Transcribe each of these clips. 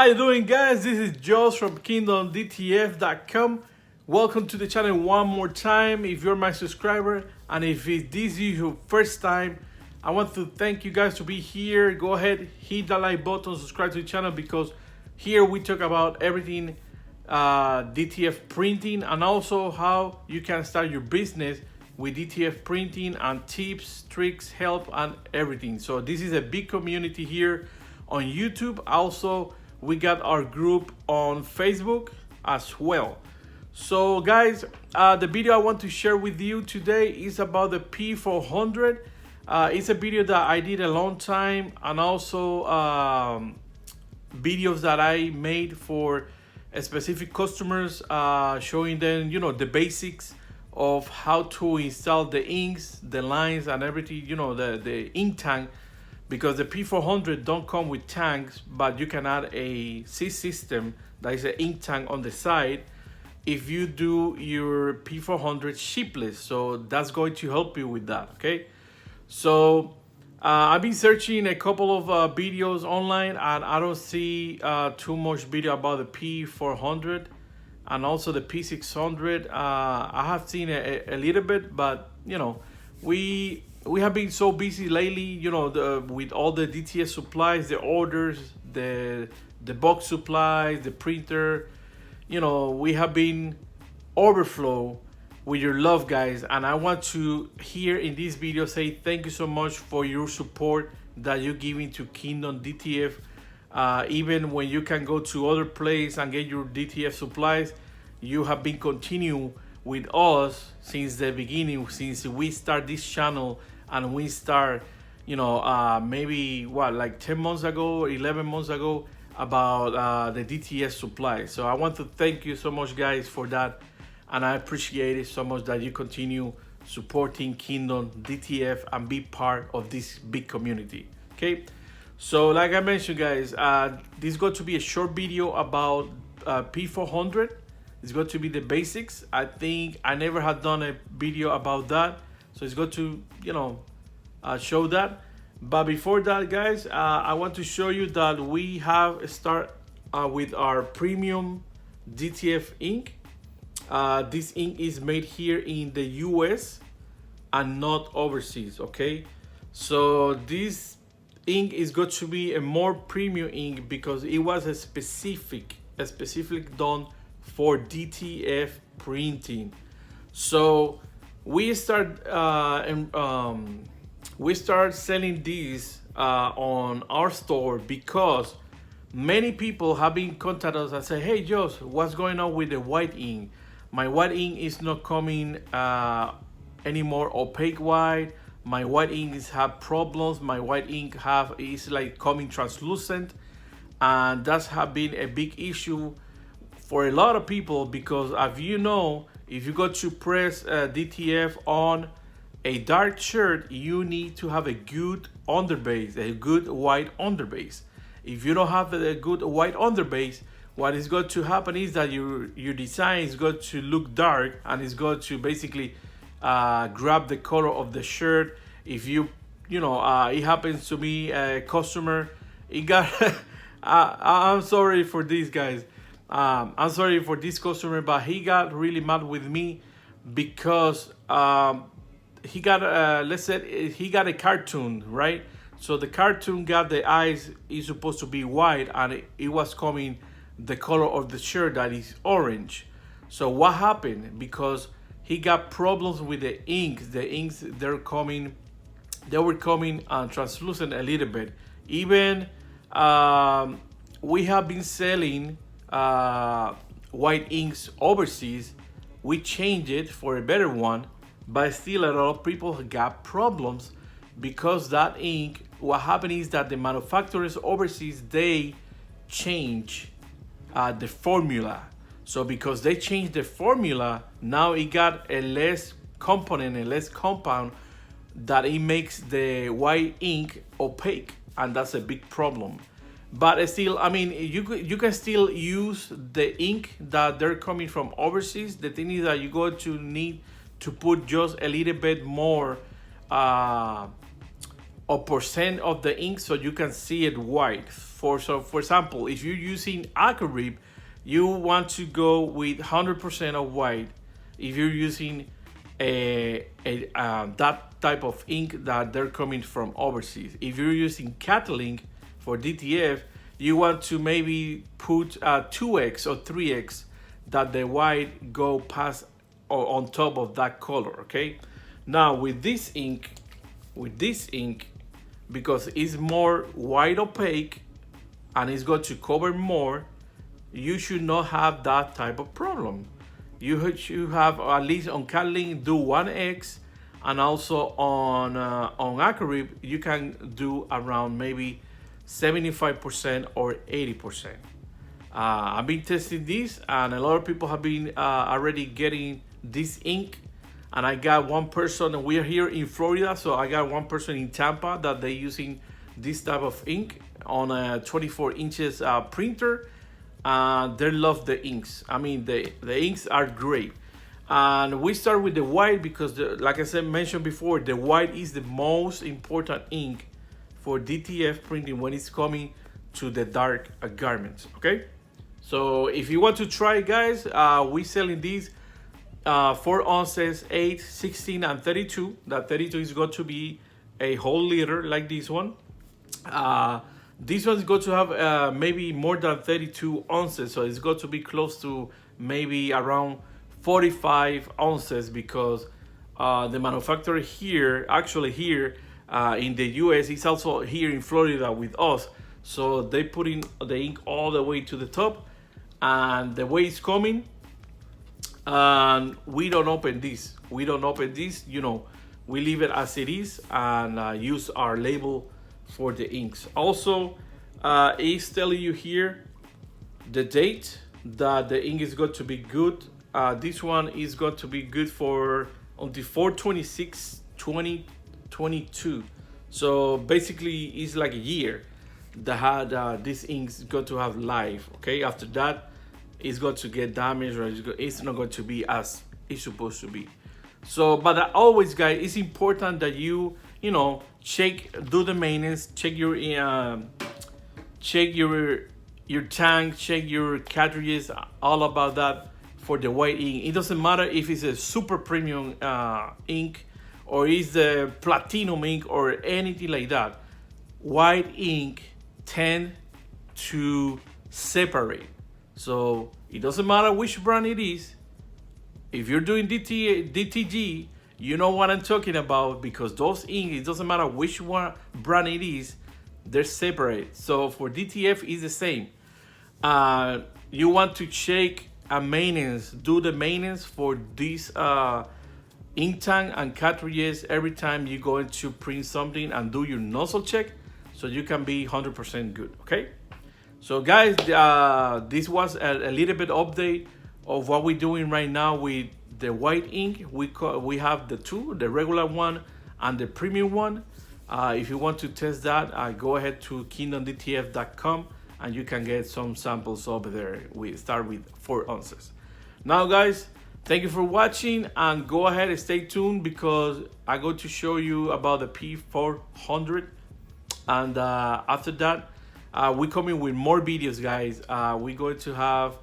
How you doing, guys? This is Josh from KingdomDTF.com. Welcome to the channel one more time if you're my subscriber, and if this is your first time, I want to thank you guys to be here. Go ahead, hit that like button, subscribe to the channel, because here we talk about everything DTF printing, and also how you can start your business with DTF printing, and tips, tricks, help, and everything. So this is a big community here on YouTube. Also, we got our group on Facebook as well. So guys, the video I want to share with you today is about the P400. It's a video that I did a long time, and also videos that I made for specific customers, showing them, you know, the basics of how to install the inks, the lines, and everything, you know, the ink tank, because the P400 don't come with tanks, but you can add a C system that is an ink tank on the side if you do your P400 shipless. So that's going to help you with that, okay? So I've been searching a couple of videos online, and I don't see too much video about the P400 and also the P600. I have seen a little bit, but you know, we have been so busy lately, you know, with all the DTF supplies, the orders, the box supplies, the printer. You know, we have been overflow with your love, guys, and I want to here in this video say thank you so much for your support that you're giving to Kingdom DTF. Even when you can go to other places and get your DTF supplies, you have been continuing with us since the beginning, since we start this channel. And we start, you know, maybe what, like 10 months ago, 11 months ago, about the DTF supply. So I want to thank you so much, guys, for that, and I appreciate it so much that you continue supporting Kingdom DTF and be part of this big community. Okay, so like I mentioned, guys, this is going to be a short video about P400. It's going to be the basics. I think I never had done a video about that, so it's going to, you know, show that. But before that, guys, I want to show you that we have start with our premium DTF ink. This ink is made here in the US and not overseas, okay? So this ink is going to be a more premium ink because it was a specific done for DTF printing. So we start selling these on our store because many people have been contacting us and say, hey Josh, what's going on with the white ink? My white ink is not coming anymore opaque white. My white ink have problems. My white ink is like coming translucent, and that's have been a big issue for a lot of people, because as you know, if you go to press DTF on a dark shirt, you need to have a good underbase, a good white underbase. If you don't have a good white underbase, what is going to happen is that your design is going to look dark, and it's going to basically grab the color of the shirt. If you know, it happens to me, a customer, it got I'm sorry for these guys. I'm sorry for this customer, but he got really mad with me because he got let's say he got a cartoon, right? So the cartoon got the eyes is supposed to be white, and it was coming the color of the shirt that is orange. So what happened? Because he got problems with the inks. The inks they were coming translucent a little bit. Even we have been selling white inks overseas. We changed it for a better one, but still a lot of people got problems because that ink, what happened is that the manufacturers overseas, they change the formula. So because they changed the formula, now it got a less component, a less compound, that it makes the white ink opaque, and that's a big problem. But still, I mean, you can still use the ink that they're coming from overseas. The thing is that you're going to need to put just a little bit more or percent of the ink so you can see it white. For example, if you're using Acarib, you want to go with 100% of white. If you're using that type of ink that they're coming from overseas. If you're using Catalink for DTF, you want to maybe put 2x or 3x that the white go past or on top of that color. Okay, now with this ink, because it's more white opaque and it's going to cover more, you should not have that type of problem. You should have, at least on Catalink, do 1x, and also on Acarib you can do around maybe 75% or 80%. I've been testing this, and a lot of people have been already getting this ink. And I got one person, and we're here in Florida, so I got one person in Tampa that they're using this type of ink on a 24 inches printer. They love the inks. I mean, the inks are great. And we start with the white because, like I said, mentioned before, the white is the most important ink for DTF printing when it's coming to the dark garments. Okay, so if you want to try, guys, we selling these 4 ounces, 8, 16, and 32. That 32 is going to be a whole liter like this one. This one's going to have maybe more than 32 ounces, so it's going to be close to maybe around 45 ounces because the manufacturer here, actually here in the US, is also here in Florida with us. So they put in the ink all the way to the top, and the way it's coming, and we don't open this. You know, we leave it as it is and use our label for the inks. Also, it's telling you here the date that the ink is going to be good. This one is going to be good for until 4/26/2022. So basically, it's like a year that had this ink is going to have life. Okay, after that, it's going to get damaged, or it's not going to be as it's supposed to be. So, but always, guys, it's important that you know, do the maintenance, check your tank, check your cartridges, all about that for the white ink. It doesn't matter if it's a super premium ink or it's the platinum ink or anything like that. White ink tend to separate. So it doesn't matter which brand it is. If you're doing DTG, you know what I'm talking about, because those ink, it doesn't matter which one brand it is, they're separate. So for DTF, it's the same. You want to check a maintenance, do the maintenance for these ink tank and cartridges every time you go to print something, and do your nozzle check so you can be 100% good. Okay, so guys, this was a little bit update of what we're doing right now with the white ink. We have the two, the regular one and the premium one. If you want to test that, go ahead to kingdomdtf.com and you can get some samples over there. We start with 4 ounces. Now, guys, thank you for watching, and go ahead and stay tuned because I'm going to show you about the P400. And after that, we're coming with more videos, guys. We're going to have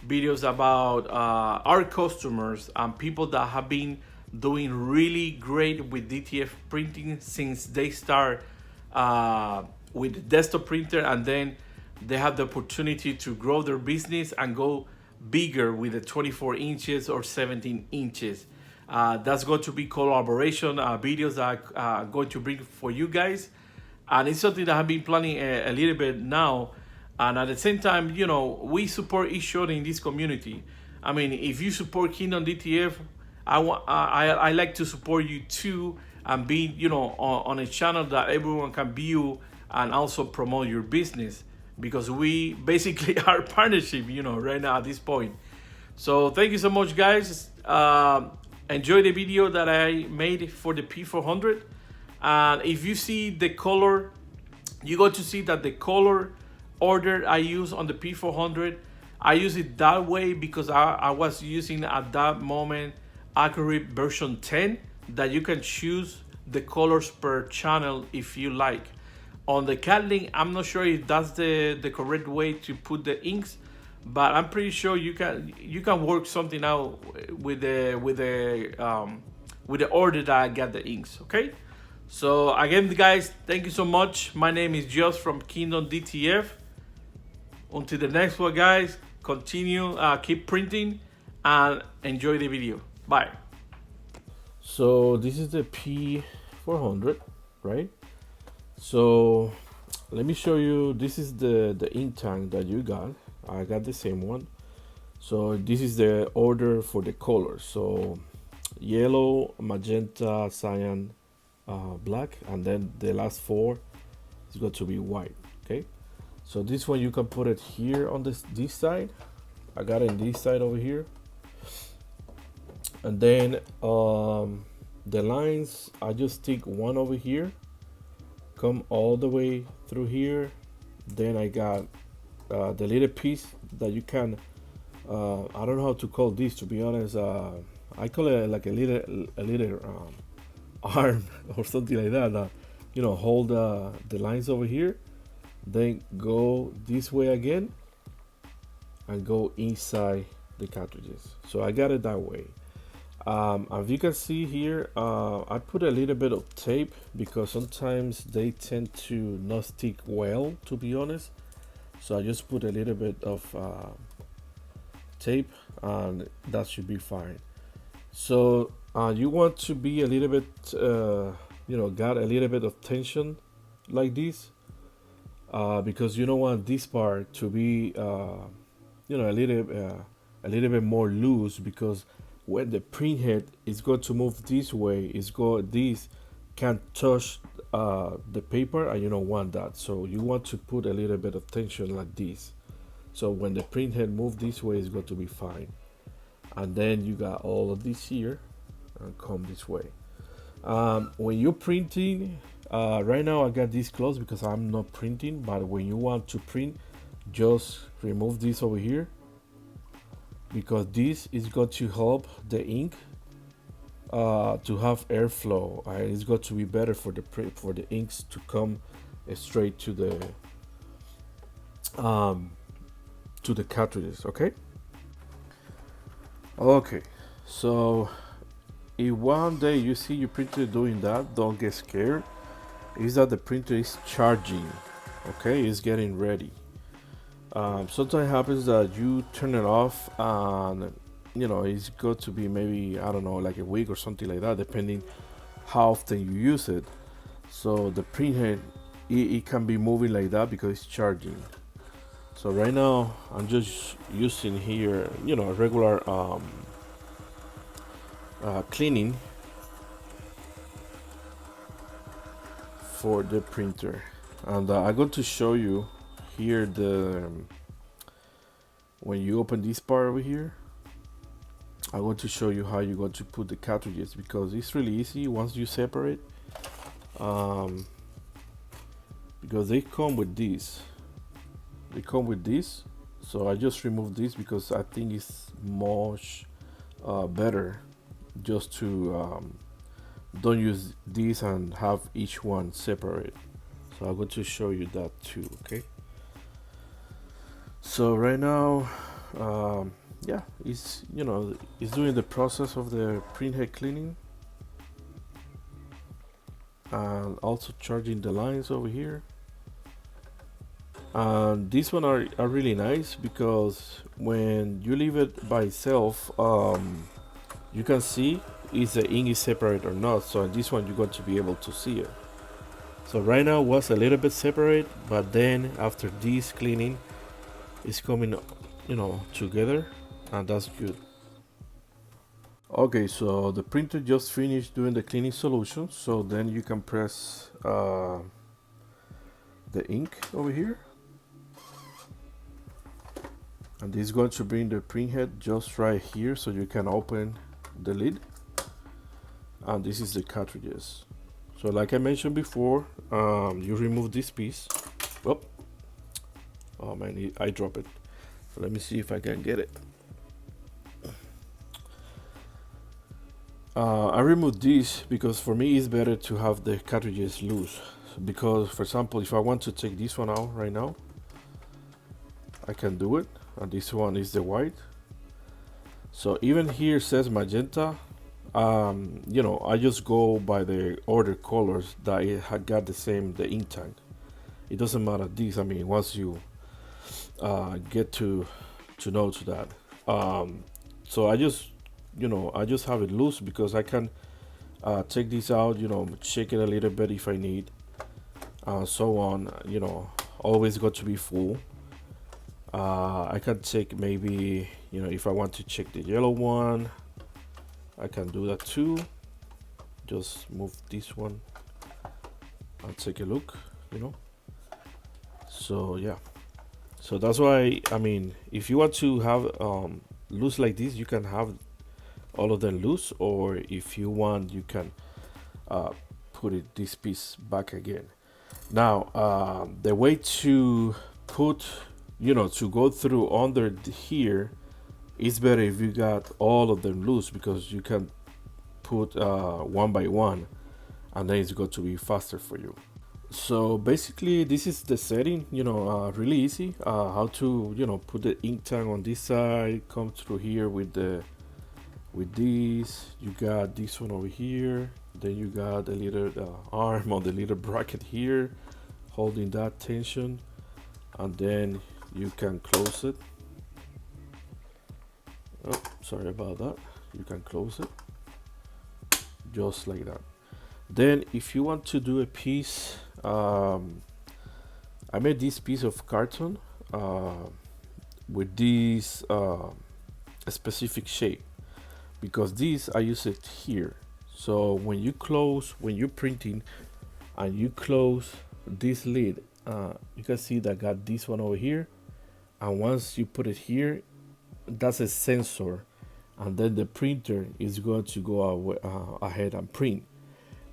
videos about our customers and people that have been doing really great with DTF printing since they start with the desktop printer, and then they have the opportunity to grow their business and go bigger with the 24 inches or 17 inches. That's going to be collaboration videos that I'm going to bring for you guys, and it's something that I've been planning a little bit now. And at the same time, you know, we support each other in this community. I mean, if you support Kingdom DTF, I like to support you too, and be, you know, on a channel that everyone can view and also promote your business, because we basically are partnership, you know, right now at this point. So thank you so much, guys. Enjoy the video that I made for the P400. And if you see the color, you're going to see that the color order I use on the P400, I use it that way because I was using at that moment Acarib version 10, that you can choose the colors per channel if you like. On the Catlink, I'm not sure if that's the correct way to put the inks, but I'm pretty sure you can work something out with the order that I got the inks. Okay, so again, guys, thank you so much. My name is Josh from Kingdom DTF. Until the next one, guys, continue, keep printing, and enjoy the video. Bye. So this is the P400, right? So let me show you. This is the ink tank that you got. I got the same one. So this is the order for the colors. So yellow, magenta, cyan, black, and then the last four is going to be white. Okay. So this one you can put it here on this side. I got it in this side over here. And then the lines, I just stick one over here, come all the way through here. Then I got the little piece that you can, I don't know how to call this, to be honest. I call it like a little arm or something like that, you know, hold the lines over here, then go this way again and go inside the cartridges. So I got it that way. As you can see here, I put a little bit of tape because sometimes they tend to not stick well, to be honest. So I just put a little bit of tape and that should be fine. So you want to be a little bit, you know, got a little bit of tension like this, because you don't want this part to be, you know, a little bit more loose, because when the printhead is going to move this way, this can't touch the paper, and you don't want that. So you want to put a little bit of tension like this. So when the printhead move this way, it's going to be fine. And then you got all of this here and come this way. When you're printing, right now I got this closed because I'm not printing, but when you want to print, just remove this over here, because this is going to help the ink to have airflow. It's going to be better for the inks to come straight to the cartridges. Okay, so if one day you see your printer doing that, don't get scared. Is that the printer is charging? Okay, it's getting ready. Sometimes happens that you turn it off and you know it's got to be maybe, I don't know, like a week or something like that, depending how often you use it. So the printhead, it can be moving like that because it's charging. So right now I'm just using here, you know, a regular cleaning for the printer, and I'm going to show you here when you open this part over here. I want to show you how you're going to put the cartridges, because it's really easy once you separate, because they come with this. So I just remove this because I think it's much better just to don't use this and have each one separate. So I'm going to show you that too. Okay, so right now yeah, it's, you know, it's doing the process of the printhead cleaning and also charging the lines over here. And these one are really nice because when you leave it by itself, you can see if the ink is separate or not. So this one you're going to be able to see it. So right now it was a little bit separate, but then after this cleaning, it's coming, you know, together, and that's good. Okay, so the printer just finished doing the cleaning solution, so then you can press the ink over here, and this is going to bring the printhead just right here, so you can open the lid, and this is the cartridges. So like I mentioned before, you remove this piece. Whoop. Oh man, I dropped it. So let me see if I can get it. I removed this because for me it's better to have the cartridges loose. Because, for example, if I want to take this one out right now, I can do it. And this one is the white. So even here says magenta. I just go by the order colors that it had got the ink tank. It doesn't matter this. I mean, once you get to know to that. So I just have it loose because I can take this out, shake it a little bit if I need, so on. Always got to be full. I can take maybe, if I want to check the yellow one, I can do that too. Just move this one and take a look, So yeah, so that's why, I mean, if you want to have loose like this, you can have all of them loose, or if you want, you can put this piece back again. Now, the way to put, to go through under here, it's better if you got all of them loose, because you can put one by one, and then it's going to be faster for you. So basically, this is the setting, really easy. How to, put the ink tank on this side, come through here with this. You got this one over here. Then you got a little arm on the little bracket here, holding that tension, and then you can close it. Oh, sorry about that. You can close it just like that. Then if you want to do a piece, I made this piece of carton with this specific shape, because this I use it here. So when you're printing and you close this lid, you can see that I got this one over here, and once you put it here, that's a sensor, and then the printer is going to go ahead and print.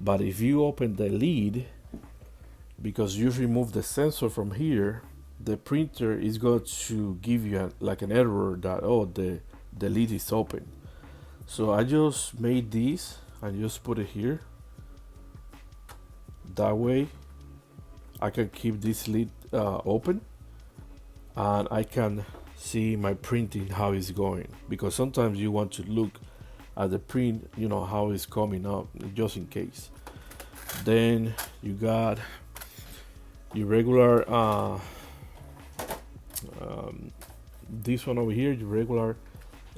But if you open the lid, because you remove the sensor from here, the printer is going to give you like an error that, oh, the lid is open. So I just made this and just put it here. That way I can keep this lid open, and I can see my printing, how it's going, because sometimes you want to look at the print, how it's coming up, just in case. Then you got your regular this one over here, your regular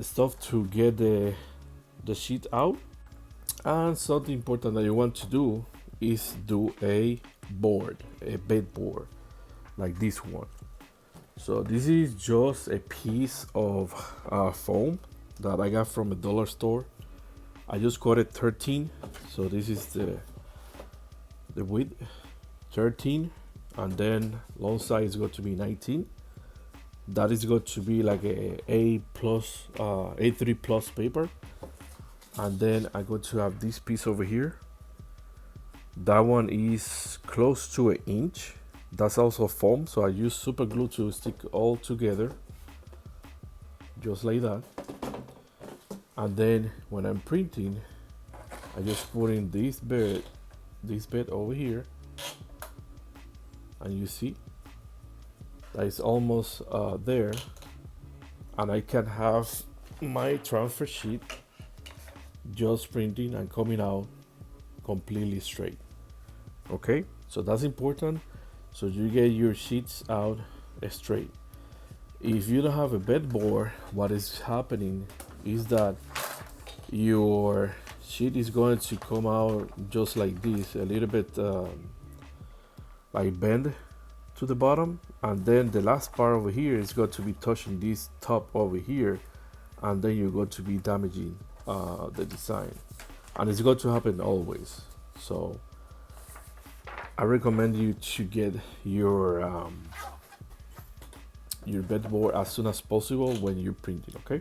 stuff to get the sheet out. And something important that you want to do is do a bed board like this one. So this is just a piece of foam that I got from a dollar store. I just cut it 13. So this is the width, 13, and then long side is going to be 19. That is going to be like A3 plus paper. And then I'm going to have this piece over here. That one is close to 1 inch. That's also foam, so I use super glue to stick all together, just like that. And then when I'm printing, I just put in this bed over here, and you see that it's almost there, and I can have my transfer sheet just printing and coming out completely straight. Okay, so that's important. So you get your sheets out straight. If you don't have a bed board, what is happening is that your sheet is going to come out just like this, a little bit like bend to the bottom, and then the last part over here is going to be touching this top over here, and then you're going to be damaging the design, and it's going to happen always. So I recommend you to get your bed board as soon as possible when you're printing, okay?